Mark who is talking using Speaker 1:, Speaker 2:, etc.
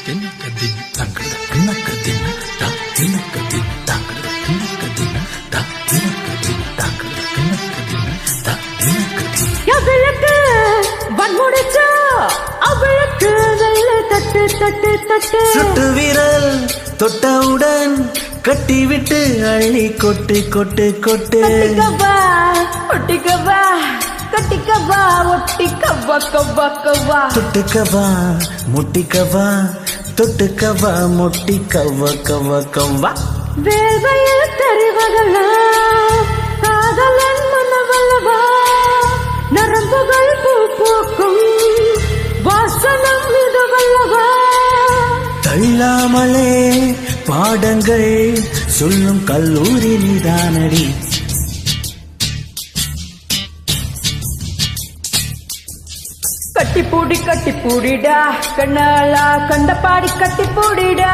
Speaker 1: தினக்கதின் தங்கட தினக்கதின் தா தினக்கதின் தங்கட தினக்கதின் தா தினக்கதின் தங்கட தினக்கதின் தா தினக்கதின்
Speaker 2: அவளுக்கு வன்முடிச்சா அவளுக்கு நல்ல தட்டு தட்டு தட்டு
Speaker 3: சுட்டு விரல் தொட்டவுடன் கட்டிவிட்டு அள்ளி கொட்டு கொட்டு கொட்டு
Speaker 2: கட்டிக்கவா ஒட்டிக்கவா கட்டிக்கவா ஒட்டிக்கவா கவா கவா
Speaker 3: தொட்டுக்கவா முட்டிக்கவா தொட்டுக்கவா முட்டி கவ கவ கவா
Speaker 2: வேர்வையில் தெரிவதெல்லாம் காதலன் மனவல்லவா நரம்புகள் பூ பூக்கும் வாசனம் இதுவல்லவா
Speaker 3: தள்ளாமலே பாடங்கள் சொல்லும் கல்லூரி நிதானடி
Speaker 2: கட்டி பூடிடா கண்ணாலா கண்ட பாடி கட்டி பூடிடா